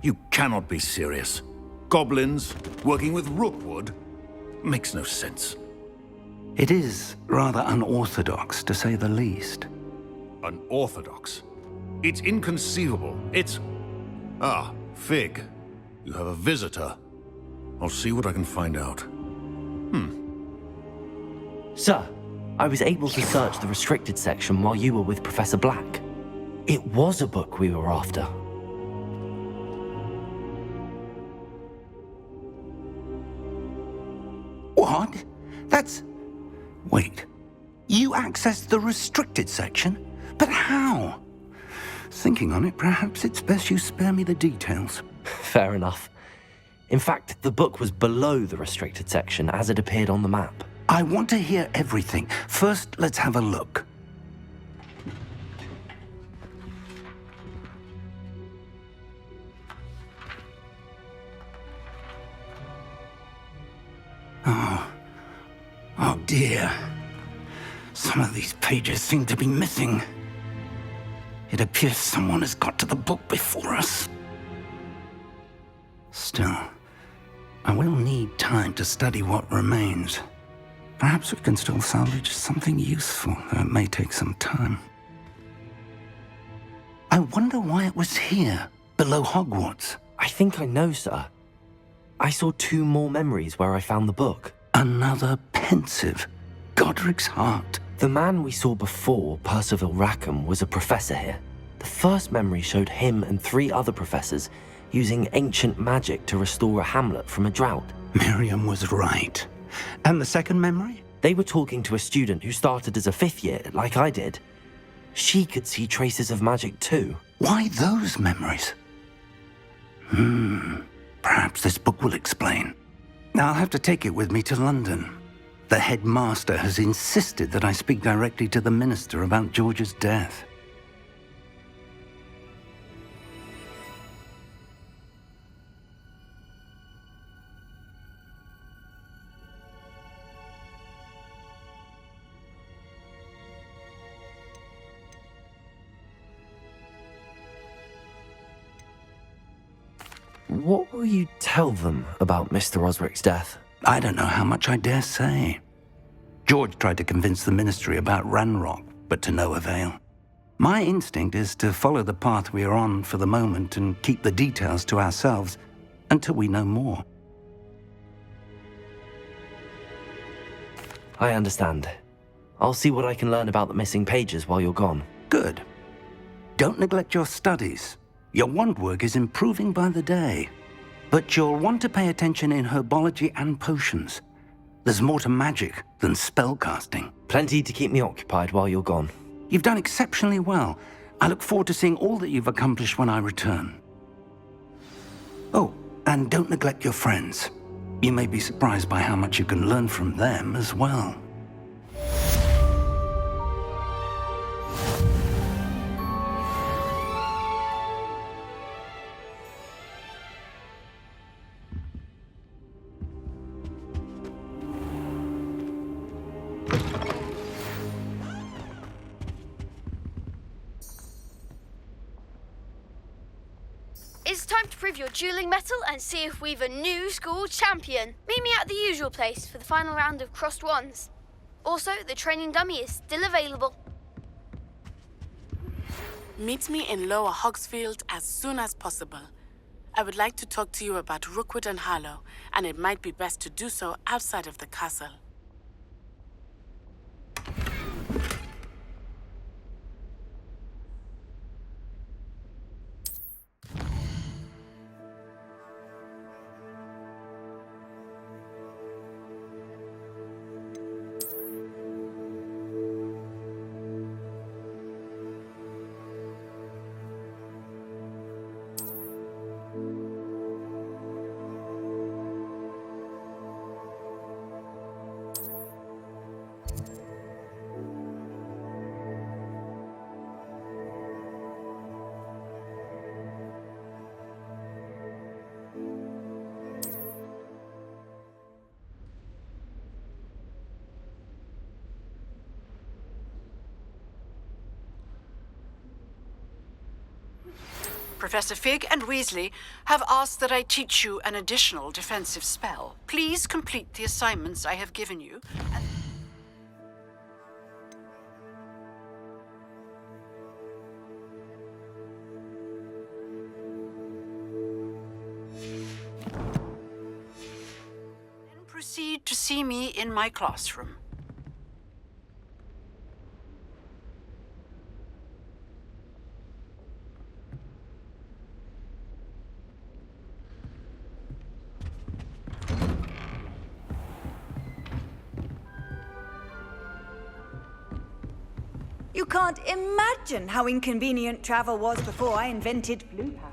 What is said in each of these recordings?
You cannot be serious. Goblins working with Rookwood? Makes no sense. It is rather unorthodox, to say the least. Unorthodox? It's inconceivable. It's... Ah, Fig. You have a visitor. I'll see what I can find out. Sir, I was able to search the restricted section while you were with Professor Black. It was a book we were after. What? That's... Wait. You accessed the restricted section? But how? Thinking on it, perhaps it's best you spare me the details. Fair enough. In fact, the book was below the restricted section as it appeared on the map. I want to hear everything. First, let's have a look. Oh dear. Some of these pages seem to be missing. It appears someone has got to the book before us. Still, I will need time to study what remains. Perhaps we can still salvage something useful, though it may take some time. I wonder why it was here, below Hogwarts. I think I know, sir. I saw 2 more memories where I found the book. Another pensive. Godric's heart. The man we saw before, Percival Rackham, was a professor here. The first memory showed him and 3 other professors using ancient magic to restore a hamlet from a drought. Miriam was right. And the second memory? They were talking to a student who started as a 5th year, like I did. She could see traces of magic too. Why those memories? Perhaps this book will explain. I'll have to take it with me to London. The headmaster has insisted that I speak directly to the minister about George's death. What will you tell them about Mr. Osric's death? I don't know how much I dare say. George tried to convince the ministry about Ranrok, but to no avail. My instinct is to follow the path we are on for the moment and keep the details to ourselves until we know more. I understand. I'll see what I can learn about the missing pages while you're gone. Good. Don't neglect your studies. Your wand work is improving by the day. But you'll want to pay attention in herbology and potions. There's more to magic than spellcasting. Plenty to keep me occupied while you're gone. You've done exceptionally well. I look forward to seeing all that you've accomplished when I return. Oh, and don't neglect your friends. You may be surprised by how much you can learn from them as well. It's time to prove your dueling mettle and see if we've a new school champion. Meet me at the usual place for the final round of crossed wands. Also, the training dummy is still available. Meet me in Lower Hogsfield as soon as possible. I would like to talk to you about Rookwood and Harlow, and it might be best to do so outside of the castle. Professor Fig and Weasley have asked that I teach you an additional defensive spell. Please complete the assignments I have given you. Then proceed to see me in my classroom. You can't imagine how inconvenient travel was before I invented blue powder.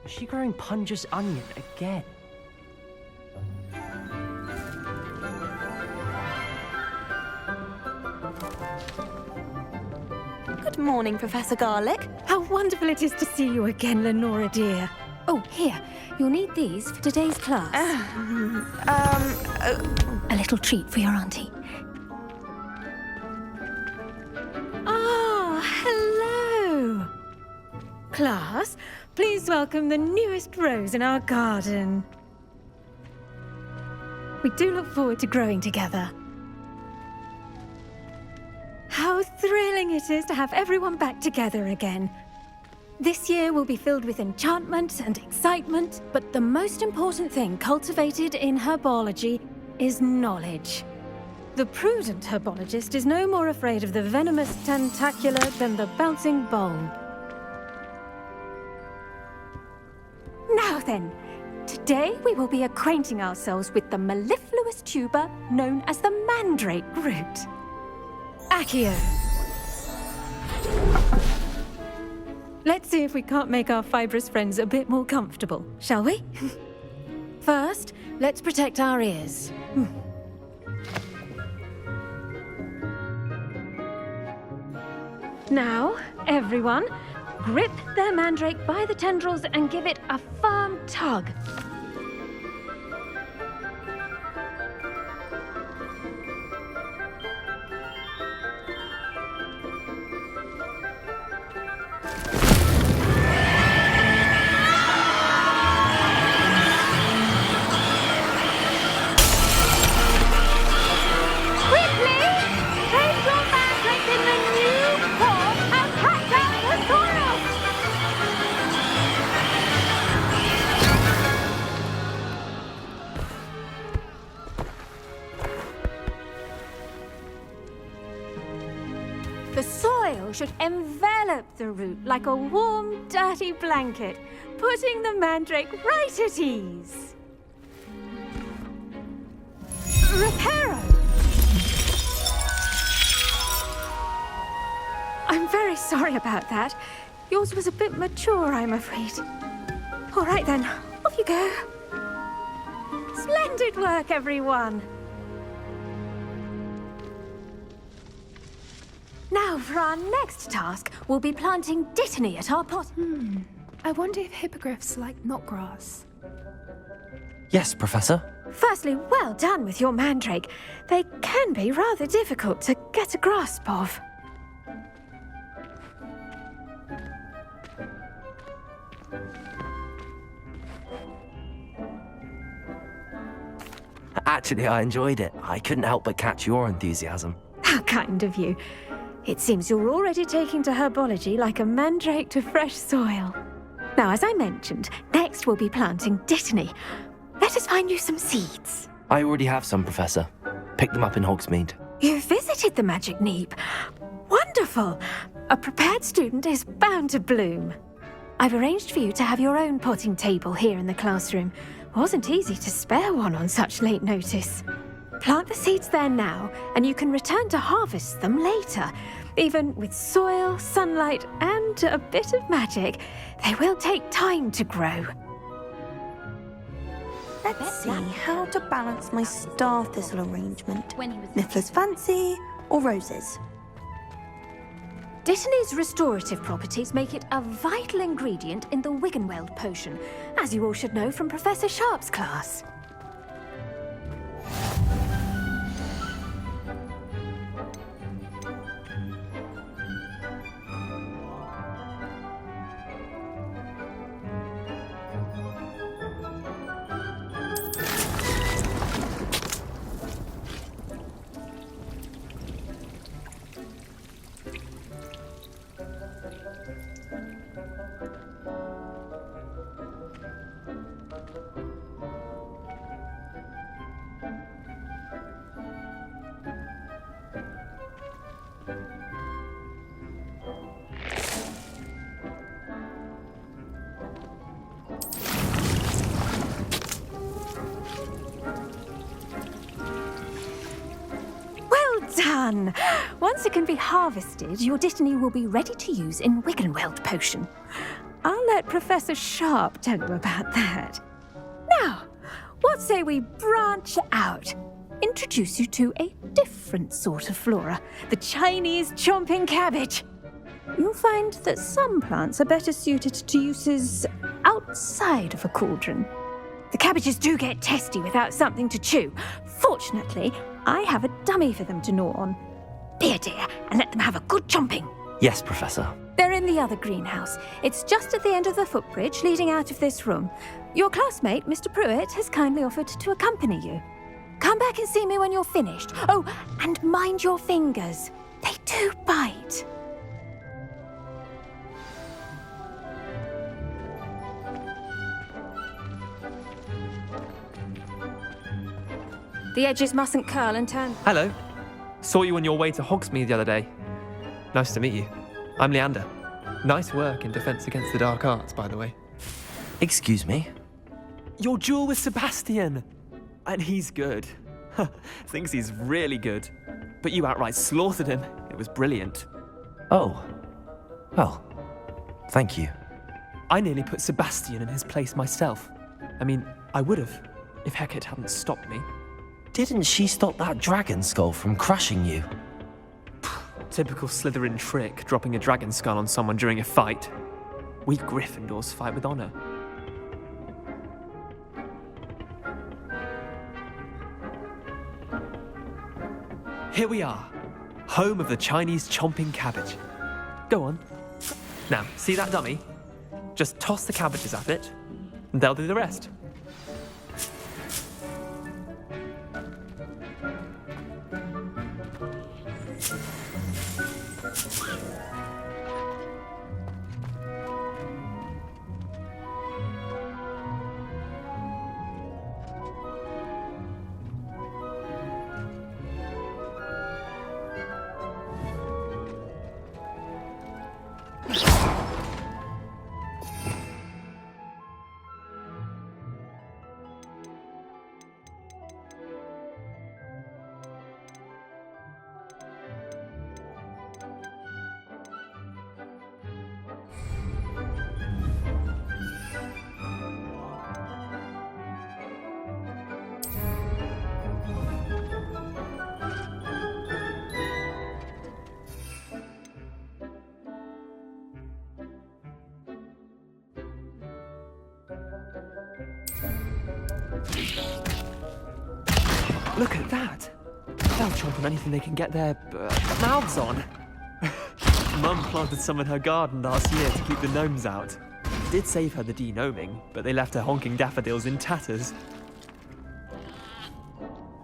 Is she growing Punja's onion again? Good morning, Professor Garlick. How wonderful it is to see you again, Lenora dear. Oh, here. You'll need these for today's class. A little treat for your auntie. Ah, hello. Class, please welcome the newest rose in our garden. We do look forward to growing together. How thrilling it is to have everyone back together again. This year will be filled with enchantment and excitement, but the most important thing cultivated in herbology is knowledge. The prudent herbologist is no more afraid of the venomous tentacula than the bouncing bulb. Now then, today we will be acquainting ourselves with the mellifluous tuber known as the mandrake root. Accio. Let's see if we can't make our fibrous friends a bit more comfortable, shall we? First, let's protect our ears. Now, everyone, Grip their mandrake by the tendrils and give it a firm tug. The soil should envelop the root like a warm, dirty blanket, putting the mandrake right at ease. Reparo! I'm very sorry about that. Yours was a bit mature, I'm afraid. All right then, off you go. Splendid work, everyone. Now, for our next task, we'll be planting dittany at our pot. I wonder if hippogriffs like knotgrass. Yes, Professor. Firstly, well done with your mandrake. They can be rather difficult to get a grasp of. Actually, I enjoyed it. I couldn't help but catch your enthusiasm. How kind of you. It seems you're already taking to herbology like a mandrake to fresh soil. Now, as I mentioned, next we'll be planting dittany. Let us find you some seeds. I already have some, Professor. Picked them up in Hogsmeade. You visited the Magic Neep. Wonderful! A prepared student is bound to bloom. I've arranged for you to have your own potting table here in the classroom. Wasn't easy to spare one on such late notice. Plant the seeds there now, and you can return to harvest them later. Even with soil, sunlight, and a bit of magic, they will take time to grow. Let's see how to balance my star thistle arrangement. Niffler's Fancy or roses? Dittany's restorative properties make it a vital ingredient in the Wiggenweld potion, as you all should know from Professor Sharp's class. Done! Once it can be harvested, your dittany will be ready to use in Wiggenweld potion. I'll let Professor Sharp tell you about that. Now, what say we branch out? Introduce you to a different sort of flora, the Chinese chomping cabbage. You'll find that some plants are better suited to uses outside of a cauldron. The cabbages do get testy without something to chew. Fortunately, I have a dummy for them to gnaw on. Be a dear and let them have a good chomping. Yes, Professor. They're in the other greenhouse. It's just at the end of the footbridge leading out of this room. Your classmate, Mr. Pruitt, has kindly offered to accompany you. Come back and see me when you're finished. Oh, and mind your fingers. They do bite. The edges mustn't curl and turn. Hello. Saw you on your way to Hogsmeade the other day. Nice to meet you. I'm Leander. Nice work in Defense Against the Dark Arts, by the way. Excuse me? Your duel with Sebastian! And he's good. Thinks he's really good. But you outright slaughtered him. It was brilliant. Oh. Well, thank you. I nearly put Sebastian in his place myself. I mean, I would have, if Hecate hadn't stopped me. Didn't she stop that dragon skull from crushing you? Typical Slytherin trick, dropping a dragon skull on someone during a fight. We Gryffindors fight with honor. Here we are, home of the Chinese chomping cabbage. Go on. Now, see that dummy? Just toss the cabbages at it, and they'll do the rest. Look at that! They'll chomp on anything they can get their mouths on. Mum planted some in her garden last year to keep the gnomes out. Did save her the de-gnoming, but they left her honking daffodils in tatters.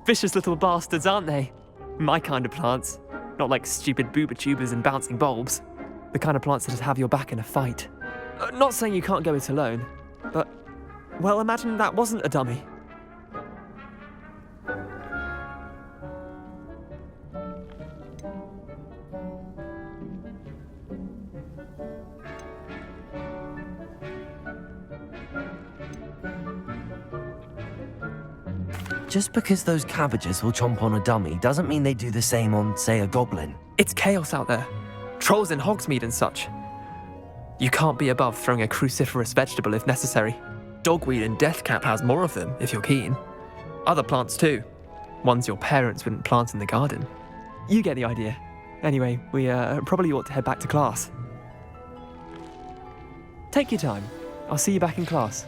Vicious little bastards, aren't they? My kind of plants. Not like stupid booba tubers and bouncing bulbs. The kind of plants that'd have your back in a fight. Not saying you can't go it alone, but, well, imagine that wasn't a dummy. Just because those cabbages will chomp on a dummy doesn't mean they do the same on, say, a goblin. It's chaos out there. Trolls in Hogsmeade and such. You can't be above throwing a cruciferous vegetable if necessary. Dogweed and deathcap has more of them, if you're keen. Other plants too. Ones your parents wouldn't plant in the garden. You get the idea. Anyway, we probably ought to head back to class. Take your time. I'll see you back in class.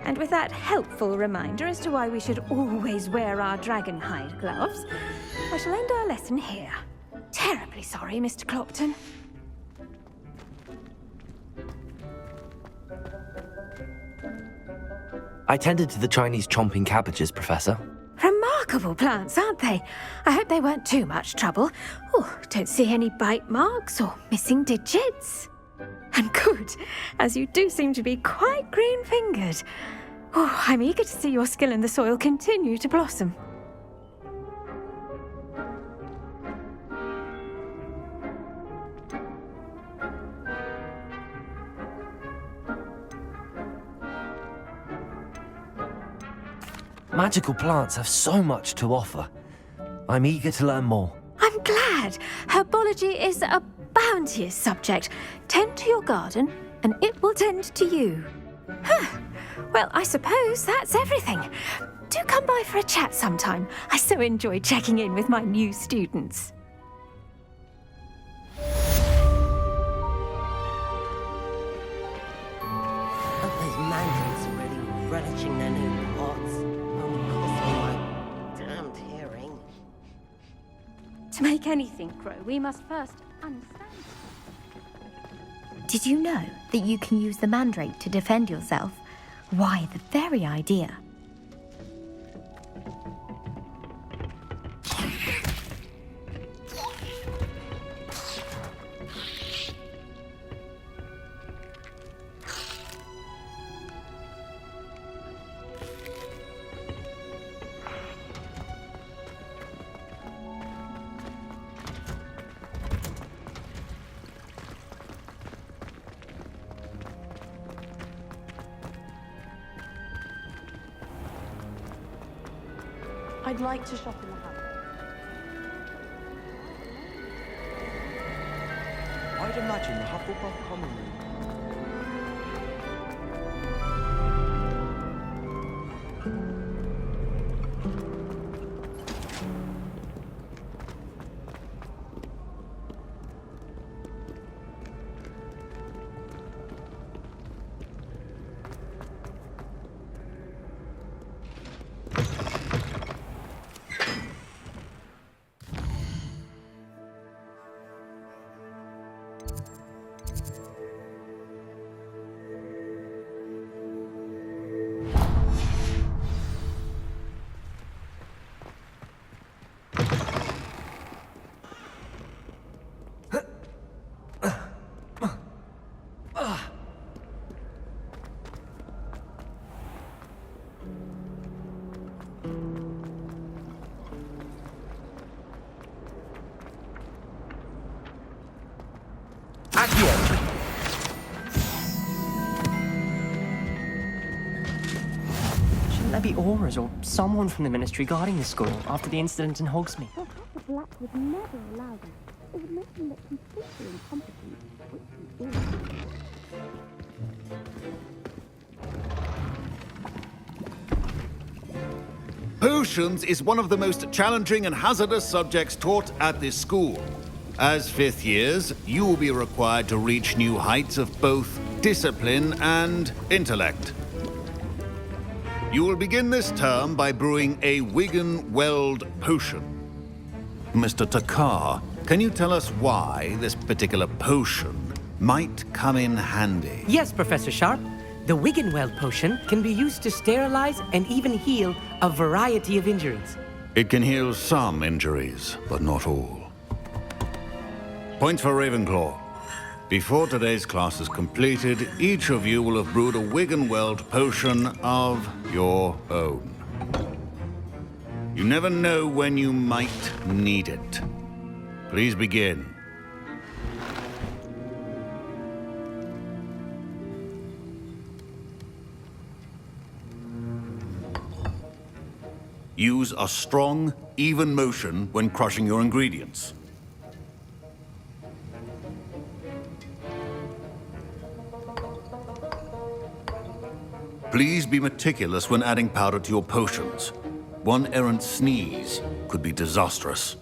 And with that helpful reminder as to why we should always wear our dragon hide gloves, I shall end our lesson here. Terribly sorry, Mr. Clopton. I tended to the Chinese chomping cabbages, Professor. Remarkable plants, aren't they? I hope they weren't too much trouble. Oh, don't see any bite marks or missing digits. And good, as you do seem to be quite green-fingered. Oh, I'm eager to see your skill in the soil continue to blossom. Magical plants have so much to offer. I'm eager to learn more. I'm glad. Herbology is a bounteous subject. Tend to your garden, and it will tend to you. Huh. Well, I suppose that's everything. Do come by for a chat sometime. I so enjoy checking in with my new students. Oh, those mandrakes are really relishing their new pots. Oh, cost me my damned hearing. To make anything grow, we must first understand. Did you know that you can use the mandrake to defend yourself? Why, the very idea. I'd like to shop in the hub. I'd imagine the Hufflepuff common room. Shouldn't there be auras or someone from the Ministry guarding the school after the incident in Hogsmeade? The Black would never allow that. It would make them look completely incompetent, which we do. Potions is one of the most challenging and hazardous subjects taught at this school. As fifth years, you will be required to reach new heights of both discipline and intellect. You will begin this term by brewing a Wigan-Weld potion. Mr. Takar, can you tell us why this particular potion might come in handy? Yes, Professor Sharp. The Wigan-Weld potion can be used to sterilize and even heal a variety of injuries. It can heal some injuries, but not all. Points for Ravenclaw. Before today's class is completed, each of you will have brewed a Wigan-Weld potion of your own. You never know when you might need it. Please begin. Use a strong, even motion when crushing your ingredients. Please be meticulous when adding powder to your potions. One errant sneeze could be disastrous.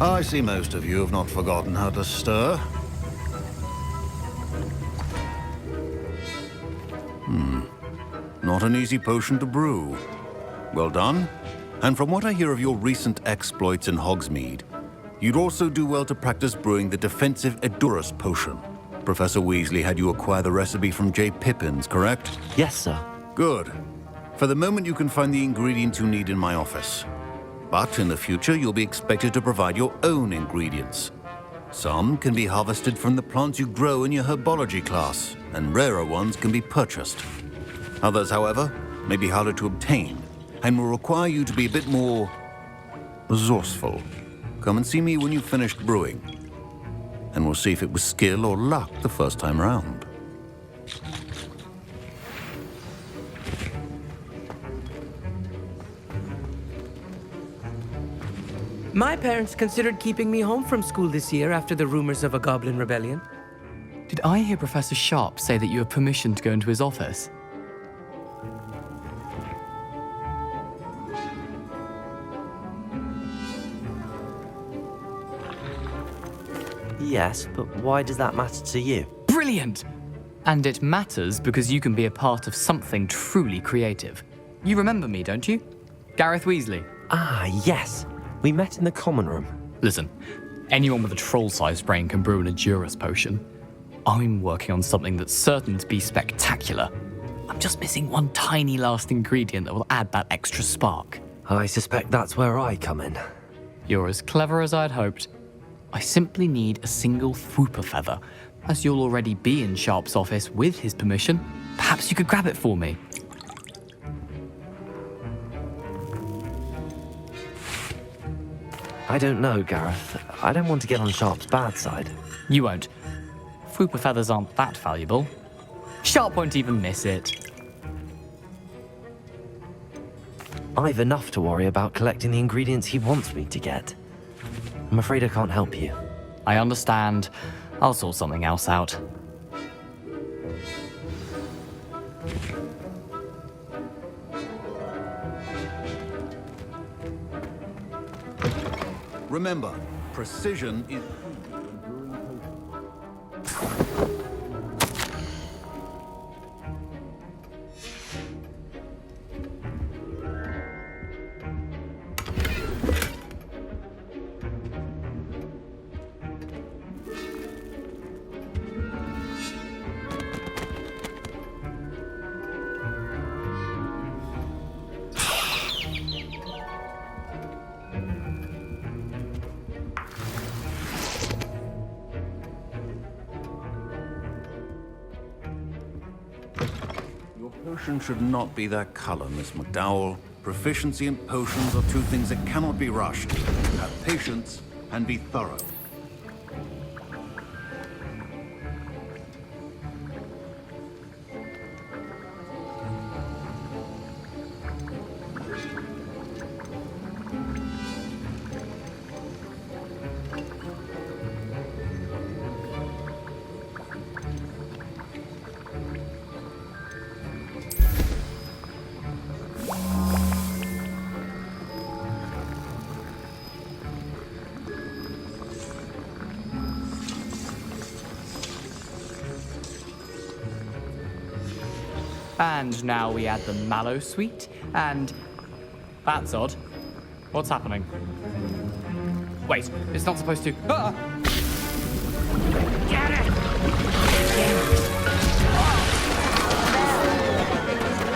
I see most of you have not forgotten how to stir. Not an easy potion to brew. Well done. And from what I hear of your recent exploits in Hogsmeade, you'd also do well to practice brewing the defensive Edurus potion. Professor Weasley had you acquire the recipe from J. Pippins, correct? Yes, sir. Good. For the moment, you can find the ingredients you need in my office. But in the future, you'll be expected to provide your own ingredients. Some can be harvested from the plants you grow in your herbology class, and rarer ones can be purchased. Others, however, may be harder to obtain, and will require you to be a bit more resourceful. Come and see me when you've finished brewing, and we'll see if it was skill or luck the first time round. My parents considered keeping me home from school this year after the rumors of a Goblin Rebellion. Did I hear Professor Sharp say that you have permission to go into his office? Yes, but why does that matter to you? Brilliant! And it matters because you can be a part of something truly creative. You remember me, don't you? Gareth Weasley. Ah, yes. We met in the common room. Listen, anyone with a troll-sized brain can brew an Edurus potion. I'm working on something that's certain to be spectacular. I'm just missing one tiny last ingredient that will add that extra spark. I suspect that's where I come in. You're as clever as I'd hoped. I simply need a single Fwooper feather. As you'll already be in Sharp's office with his permission, perhaps you could grab it for me. I don't know, Gareth. I don't want to get on Sharp's bad side. You won't. Fwooper feathers aren't that valuable. Sharp won't even miss it. I've enough to worry about collecting the ingredients he wants me to get. I'm afraid I can't help you. I understand. I'll sort something else out. Remember, precision is... Potion should not be that color, Miss McDowell. Proficiency and potions are two things that cannot be rushed. Have patience and be thorough. And now we add the mallow sweet, and... That's odd. What's happening? Wait, it's not supposed to... Ah! Get it!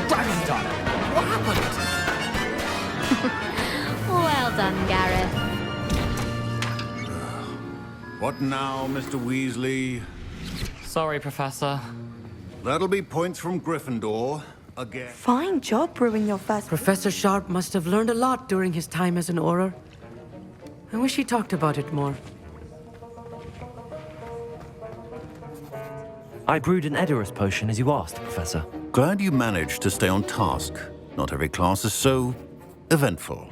Dragon Dart! What happened? Well done, Gareth. What now, Mr. Weasley? Sorry, Professor. That'll be points from Gryffindor, again. Fine job brewing your first... Professor Sharp must have learned a lot during his time as an Auror. I wish he talked about it more. I brewed an Edorus potion as you asked, Professor. Glad you managed to stay on task. Not every class is so... eventful.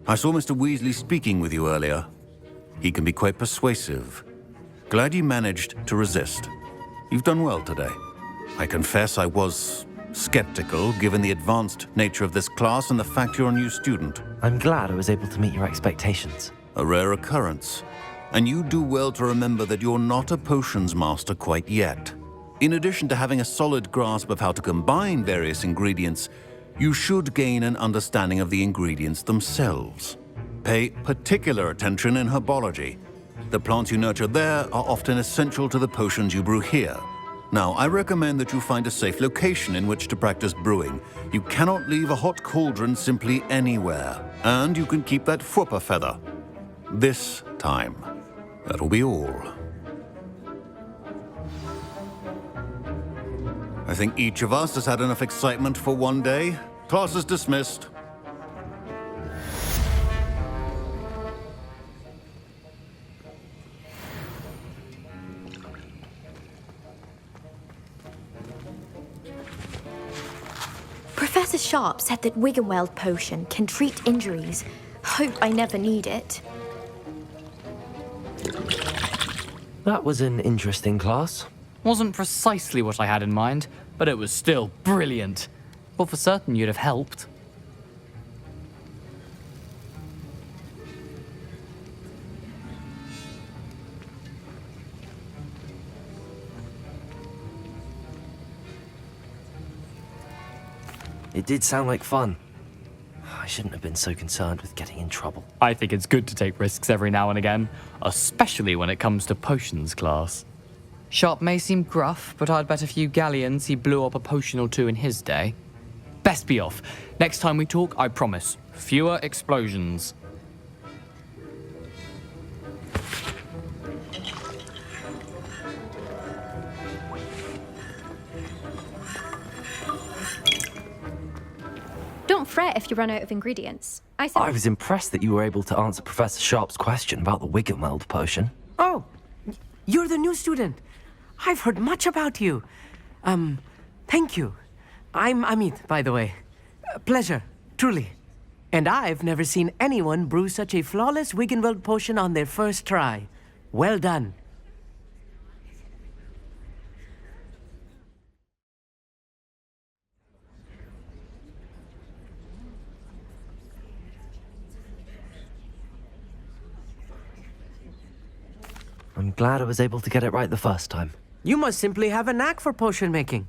I saw Mr. Weasley speaking with you earlier. He can be quite persuasive. Glad you managed to resist. You've done well today. I confess I was skeptical, given the advanced nature of this class and the fact you're a new student. I'm glad I was able to meet your expectations. A rare occurrence. And you do well to remember that you're not a potions master quite yet. In addition to having a solid grasp of how to combine various ingredients, you should gain an understanding of the ingredients themselves. Pay particular attention in herbology. The plants you nurture there are often essential to the potions you brew here. Now, I recommend that you find a safe location in which to practice brewing. You cannot leave a hot cauldron simply anywhere. And you can keep that Fwooper feather. This time. That'll be all. I think each of us has had enough excitement for one day. Class is dismissed. Professor Sharp said that Wiggenweld potion can treat injuries. Hope I never need it. That was an interesting class. Wasn't precisely what I had in mind, but it was still brilliant. Well, for certain you'd have helped. It did sound like fun. I shouldn't have been so concerned with getting in trouble. I think it's good to take risks every now and again, especially when it comes to potions class. Sharp may seem gruff, but I'd bet a few galleons he blew up a potion or two in his day. Best be off. Next time we talk, I promise, fewer explosions. Don't fret if you run out of ingredients. I was impressed that you were able to answer Professor Sharp's question about the Wiggenweld potion. Oh, you're the new student. I've heard much about you. Thank you. I'm Amit, by the way. Pleasure, truly. And I've never seen anyone brew such a flawless Wiggenweld potion on their first try. Well done. I'm glad I was able to get it right the first time. You must simply have a knack for potion making.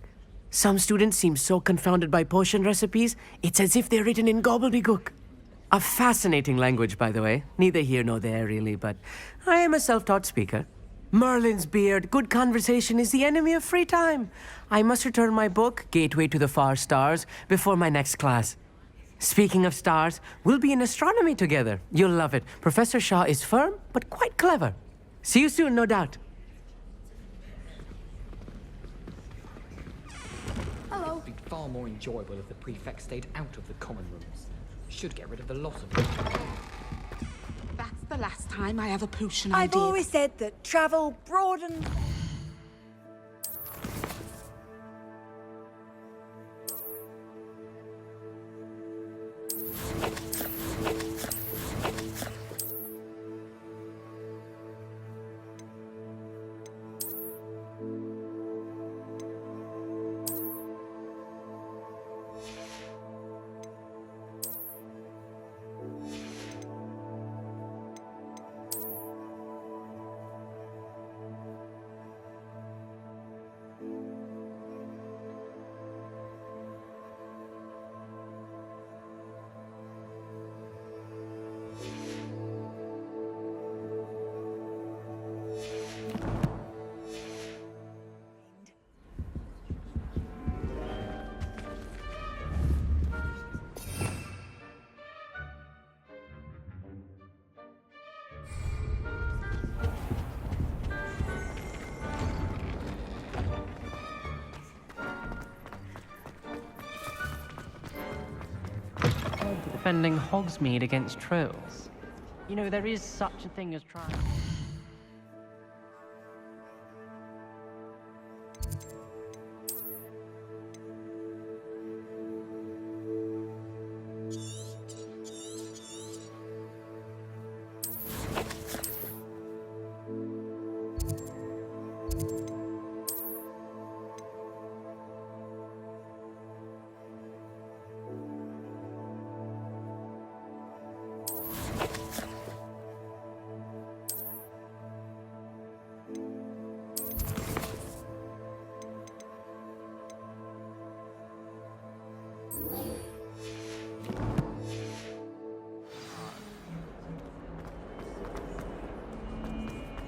Some students seem so confounded by potion recipes, it's as if they're written in gobbledygook. A fascinating language, by the way. Neither here nor there, really, but I am a self-taught speaker. Merlin's beard, good conversation is the enemy of free time. I must return my book, Gateway to the Far Stars, before my next class. Speaking of stars, we'll be in astronomy together. You'll love it. Professor Shaw is firm, but quite clever. See you soon, no doubt. Hello. It would be far more enjoyable if the prefect stayed out of the common rooms. Should get rid of the lot of them. That's the last time I have a potion I I've always said that travel broadens. Defending Hogsmeade against trolls. You know, there is such a thing as trying.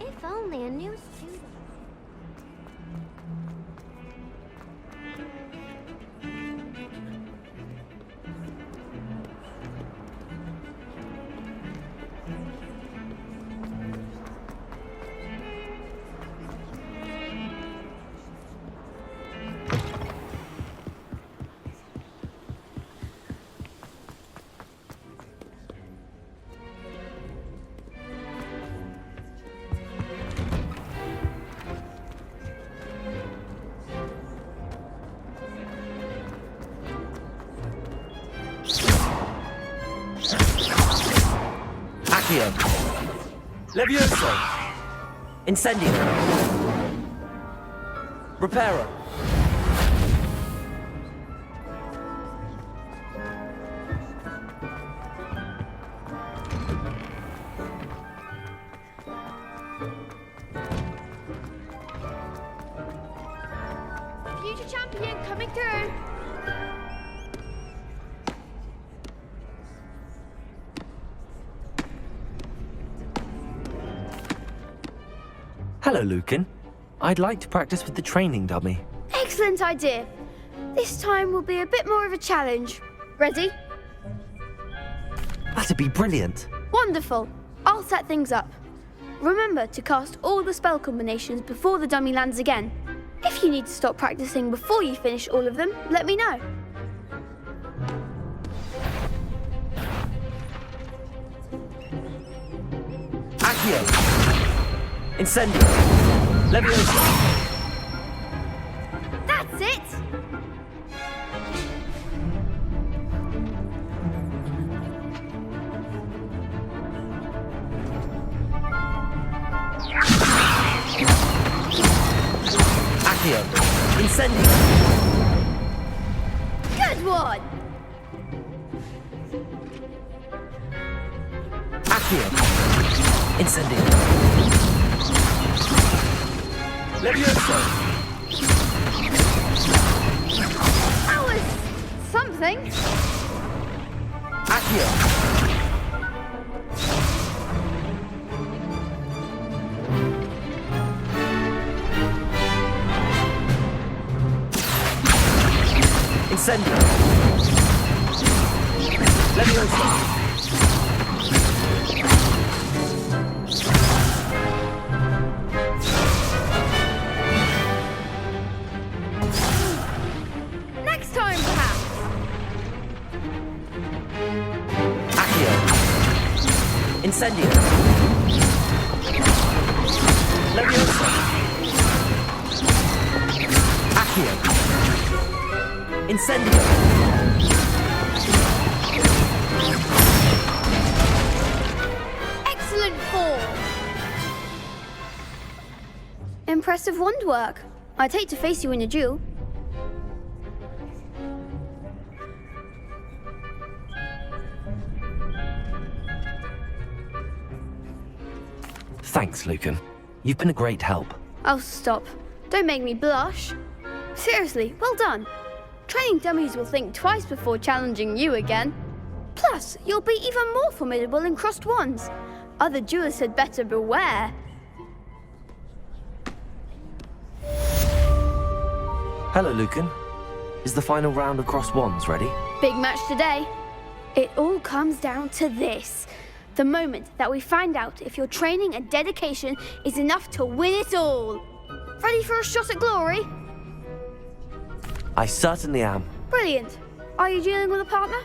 If only a new student. Levioso! Incendio! Reparo! Future champion coming through. Hello, Lucan. I'd like to practice with the training dummy. Excellent idea. This time will be a bit more of a challenge. Ready? That'd be brilliant. Wonderful. I'll set things up. Remember to cast all the spell combinations before the dummy lands again. If you need to stop practicing before you finish all of them, let me know. Accio! Incendio! Levioso! That's it! Accio. Incendio. Good one! Accio. Incendio. Levioso. That was something. Accio. Incendio. Levioso. Next time, perhaps. Accio. Incendio. Levioso. Accio. Incendio. Excellent form. Impressive wand work. I'd hate to face you in a duel. Thanks, Lucan. You've been a great help. Oh, stop. Don't make me blush. Seriously, well done. Training dummies will think twice before challenging you again. Plus, you'll be even more formidable in crossed wands. Other duelists had better beware. Hello, Lucan. Is the final round of crossed wands ready? Big match today. It all comes down to this. The moment that we find out if your training and dedication is enough to win it all. Ready for a shot at glory? I certainly am. Brilliant. Are you dealing with a partner?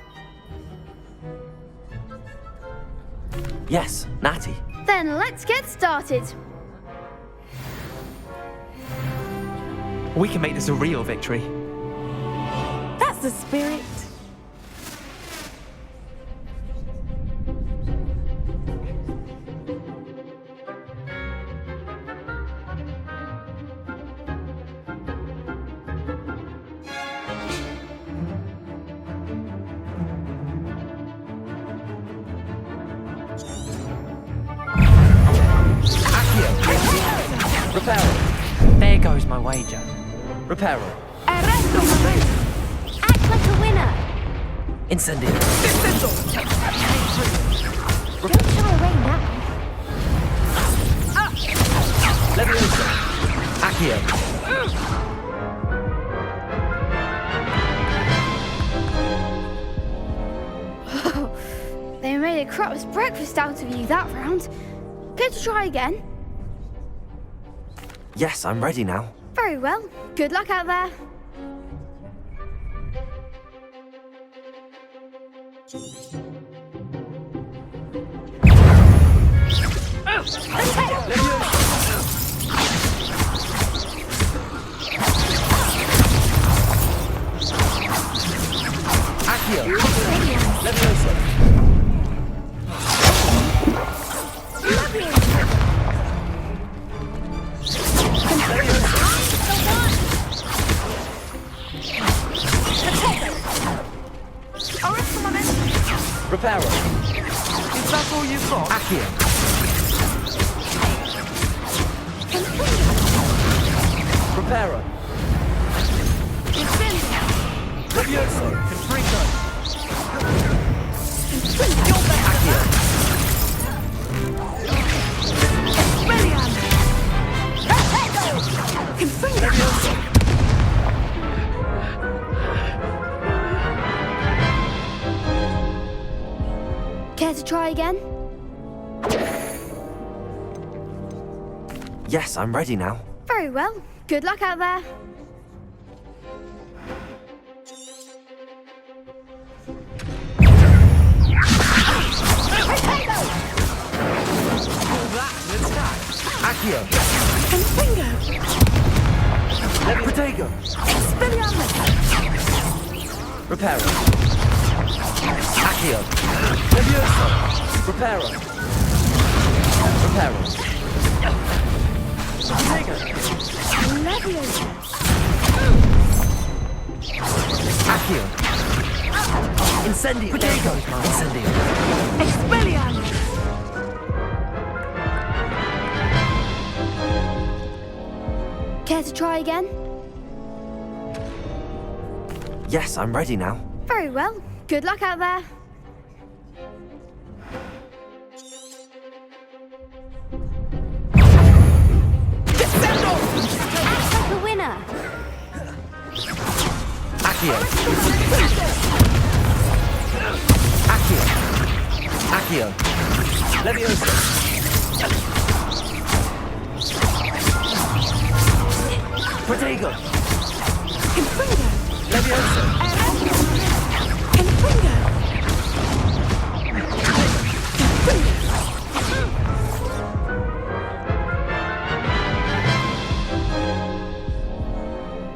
Yes, Natty. Then let's get started. We can make this a real victory. That's the spirit. Reparo. There goes my wager. Reparo. Act like a winner. Incendio. Don't shy away now. Levioso. Accio. They made a crap's breakfast out of you that round. Care to try again? Yes, I'm ready now. Very well. Good luck out there. Accio. Levioso. Reparo. Is that all you've got? Accio. Reparo. Levioso. Confringo. Accio. Levioso. Care to try again? Yes, I'm ready now. Very well. Good luck out there. Accio. Confringo. Protego. Expelliarmus. Reparo. Accio. Levioso. Reparo. Reparo. Protego. Levioso. Incendio! Incendio! Expelliarmus! Care to try again? Yes, I'm ready now. Very well. Good luck out there. Act like a winner. Accio! Accio! Accio! Leviosa! Protego! Confringo! Leviosa! Confringo!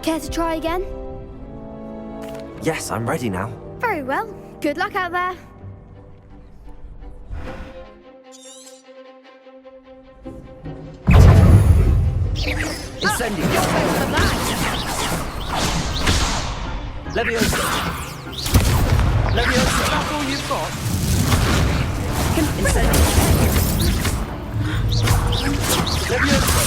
Care to try again? Yes, I'm ready now. Very well. Good luck out there. Incendio! Leviosa! Leviosa! That's all you've got? Incendio! Leviosa!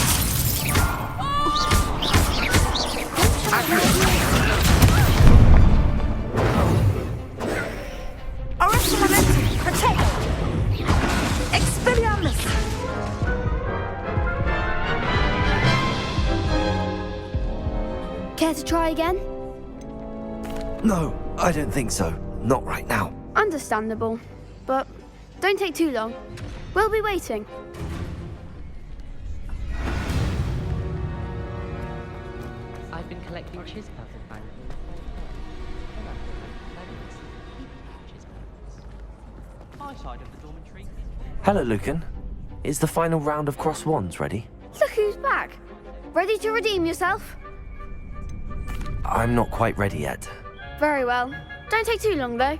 Arrestamento! Protego! Expelliarmus! Care to try again? No, I don't think so. Not right now. Understandable. But don't take too long. We'll be waiting. I've been collecting chispas at Bank. My side of the dormitory. Hello, Lucan. Is the final round of Cross Wands ready? Look who's back. Ready to redeem yourself? I'm not quite ready yet. Very well. Don't take too long, though.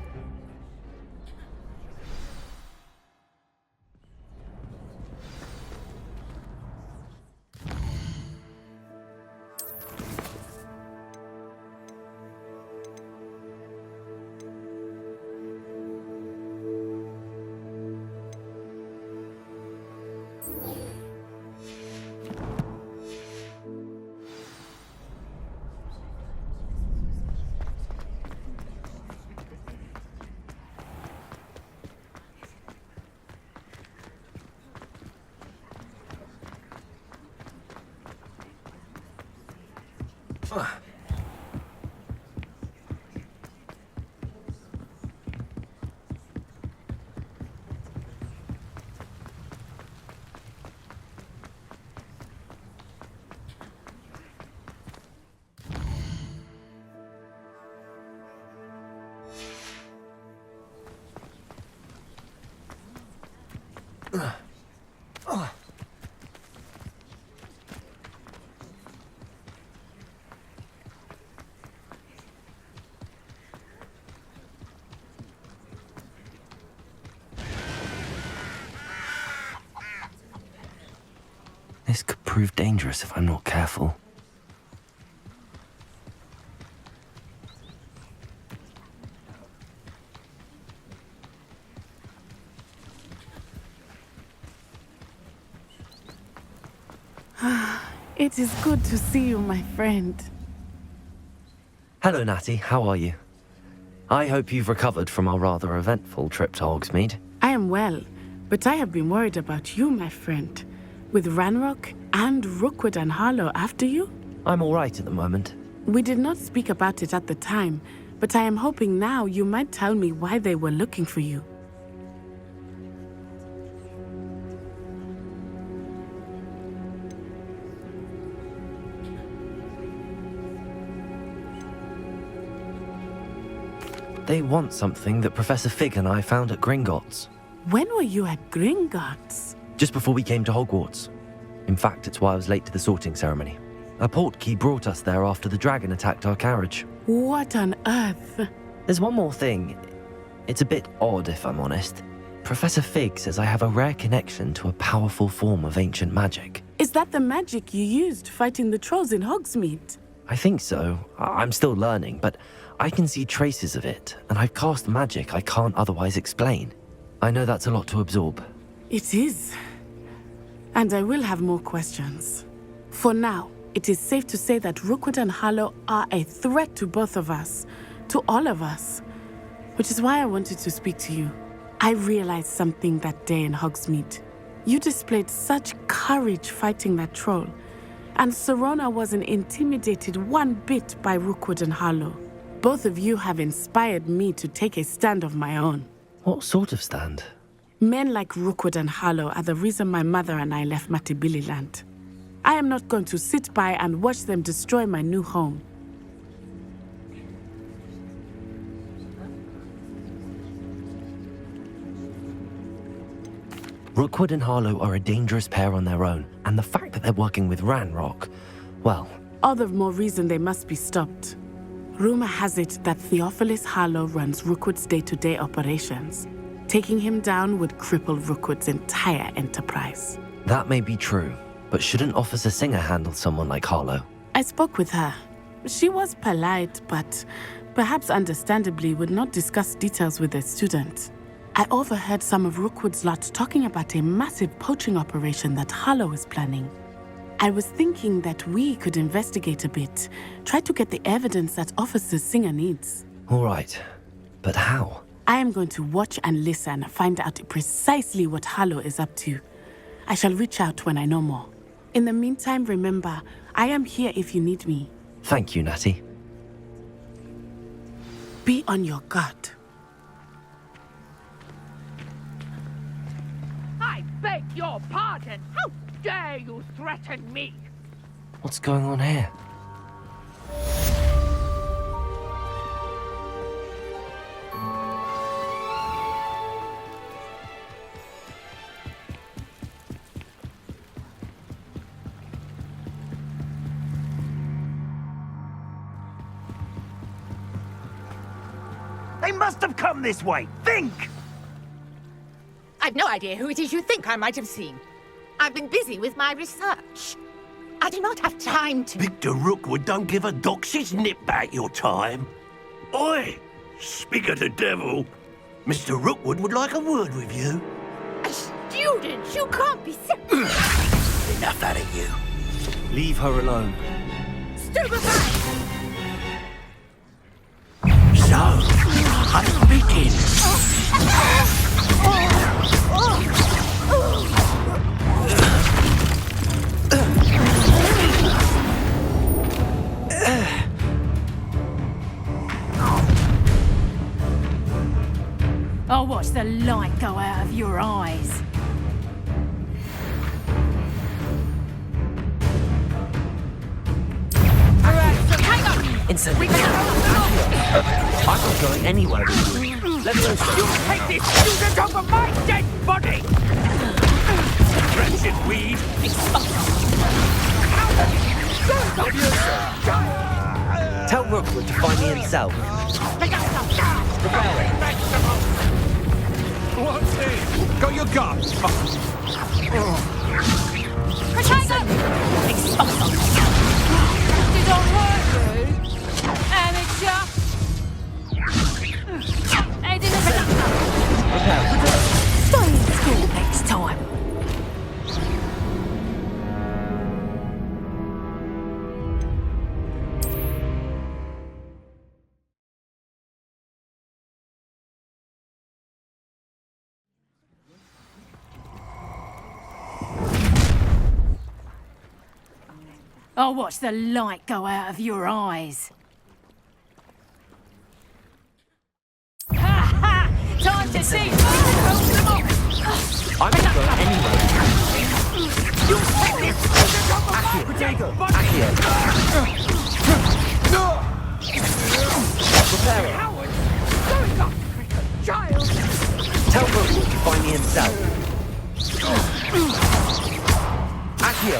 This could prove dangerous if I'm not careful. It is good to see you, my friend. Hello, Natty. How are you? I hope you've recovered from our rather eventful trip to Hogsmeade. I am well, but I have been worried about you, my friend. With Ranrok and Rookwood and Harlow after you? I'm all right at the moment. We did not speak about it at the time, but I am hoping now you might tell me why they were looking for you. They want something that Professor Fig and I found at Gringotts. When were you at Gringotts? Just before we came to Hogwarts. In fact, it's why I was late to the sorting ceremony. A portkey brought us there after the dragon attacked our carriage. What on earth? There's one more thing. It's a bit odd, if I'm honest. Professor Fig says I have a rare connection to a powerful form of ancient magic. Is that the magic you used fighting the trolls in Hogsmeade? I think so. I'm still learning, but I can see traces of it, and I've cast magic I can't otherwise explain. I know that's a lot to absorb. It is. And I will have more questions. For now, it is safe to say that Rookwood and Harlow are a threat to both of us, to all of us. Which is why I wanted to speak to you. I realized something that day in Hogsmeade. You displayed such courage fighting that troll, and Serona wasn't intimidated one bit by Rookwood and Harlow. Both of you have inspired me to take a stand of my own. What sort of stand? Men like Rookwood and Harlow are the reason my mother and I left Matibili land. I am not going to sit by and watch them destroy my new home. Rookwood and Harlow are a dangerous pair on their own, and the fact that they're working with Ranrok, well... All the more reason they must be stopped. Rumor has it that Theophilus Harlow runs Rookwood's day-to-day operations. Taking him down would cripple Rookwood's entire enterprise. That may be true, but shouldn't Officer Singer handle someone like Harlow? I spoke with her. She was polite, but perhaps understandably would not discuss details with a student. I overheard some of Rookwood's lot talking about a massive poaching operation that Harlow is planning. I was thinking that we could investigate a bit, try to get the evidence that Officer Singer needs. All right, but how? I am going to watch and listen, find out precisely what Harlow is up to. I shall reach out when I know more. In the meantime, remember, I am here if you need me. Thank you, Natty. Be on your guard. I beg your pardon! How dare you threaten me? What's going on here? They must have come this way! Think! I've no idea who it is you think I might have seen. I've been busy with my research. I do not have time to... Victor Rookwood don't give a doxy's nip back your time. Oi! Speak of the devil. Mr. Rookwood would like a word with you. Students, you can't be so... Enough out of you. Leave her alone. Stupefy! So, I begin. I'll watch the light go out of your eyes. Instant. I'm not going anywhere with you. Let me You take this student over my dead body! Wretched weed! Tell Rookwood to find me himself. What's it? Got your guts? Did I hurt you? Amateur? I didn't... Stay in school next time. I'll watch the light go out of your eyes. Ha! Time to see! I'm not going anywhere. You take this student over my dead body! Prepare it. Cowards! Going up, child! Tell Rookwood to find me himself. Accio.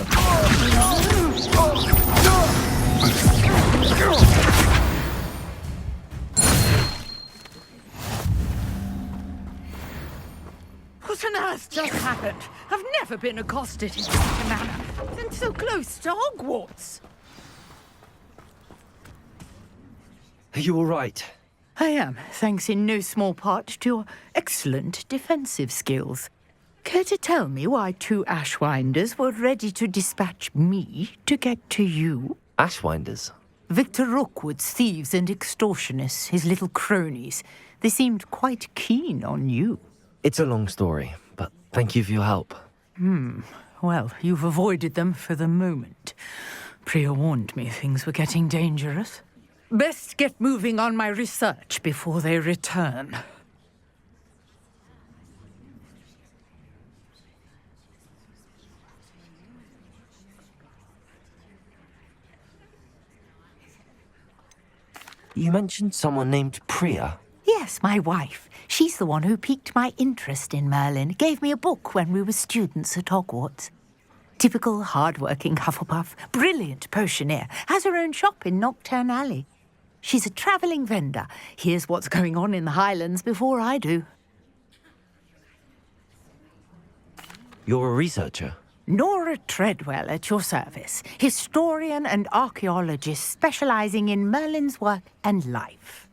What on earth just happened? I've never been accosted in such a manner, and so close to Hogwarts. Are you all right? I am, thanks in no small part to your excellent defensive skills. Care to tell me why 2 Ashwinders were ready to dispatch me to get to you? Ashwinders? Victor Rookwood's thieves and extortionists, his little cronies. They seemed quite keen on you. It's a long story, but thank you for your help. Well, you've avoided them for the moment. Priya warned me things were getting dangerous. Best get moving on my research before they return. You mentioned someone named Priya. Yes, my wife. She's the one who piqued my interest in Merlin. Gave me a book when we were students at Hogwarts. Typical hard-working Hufflepuff, brilliant potioneer, has her own shop in Knockturn Alley. She's a travelling vendor. Hears what's going on in the Highlands before I do. You're a researcher? Nora Treadwell at your service, historian and archaeologist specialising in Merlin's work and life.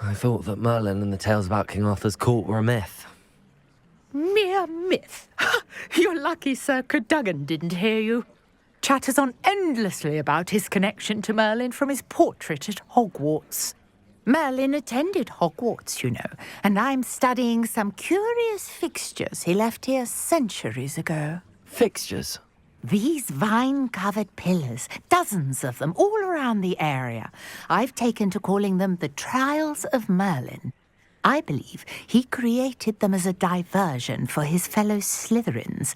I thought that Merlin and the tales about King Arthur's court were a myth. Mere myth. You're lucky Sir Cadogan didn't hear you. Chatters on endlessly about his connection to Merlin from his portrait at Hogwarts. Merlin attended Hogwarts, you know, and I'm studying some curious fixtures he left here centuries ago. Fixtures? These vine-covered pillars, dozens of them, all around the area. I've taken to calling them the Trials of Merlin. I believe he created them as a diversion for his fellow Slytherins.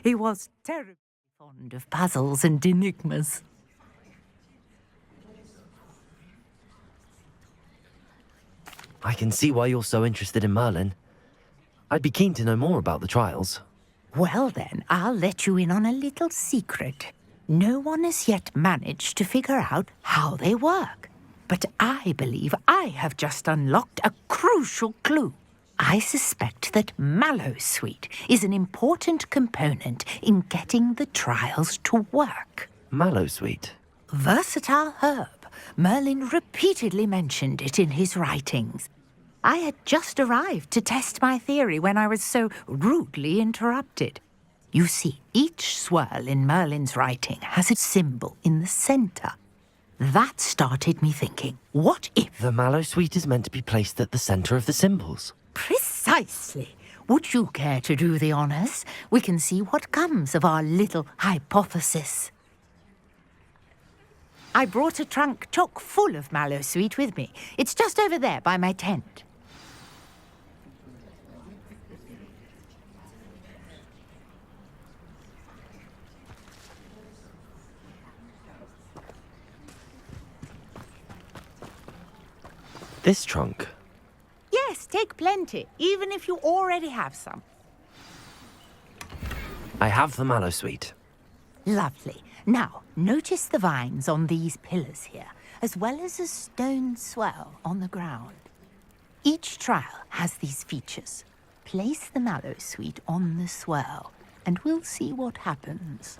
He was terribly fond of puzzles and enigmas. I can see why you're so interested in Merlin. I'd be keen to know more about the trials. Well then, I'll let you in on a little secret. No one has yet managed to figure out how they work. But I believe I have just unlocked a crucial clue. I suspect that Mallowsweet is an important component in getting the trials to work. Mallowsweet? Versatile herb. Merlin repeatedly mentioned it in his writings. I had just arrived to test my theory when I was so rudely interrupted. You see, each swirl in Merlin's writing has a symbol in the centre. That started me thinking, what if... The Mallowsweet is meant to be placed at the centre of the symbols. Precisely. Would you care to do the honours? We can see what comes of our little hypothesis. I brought a trunk chock full of Mallowsweet with me. It's just over there by my tent. This trunk? Yes, take plenty, even if you already have some. I have the Mallowsweet. Lovely. Now, notice the vines on these pillars here, as well as a stone swell on the ground. Each trial has these features. Place the Mallowsweet on the swirl, and we'll see what happens.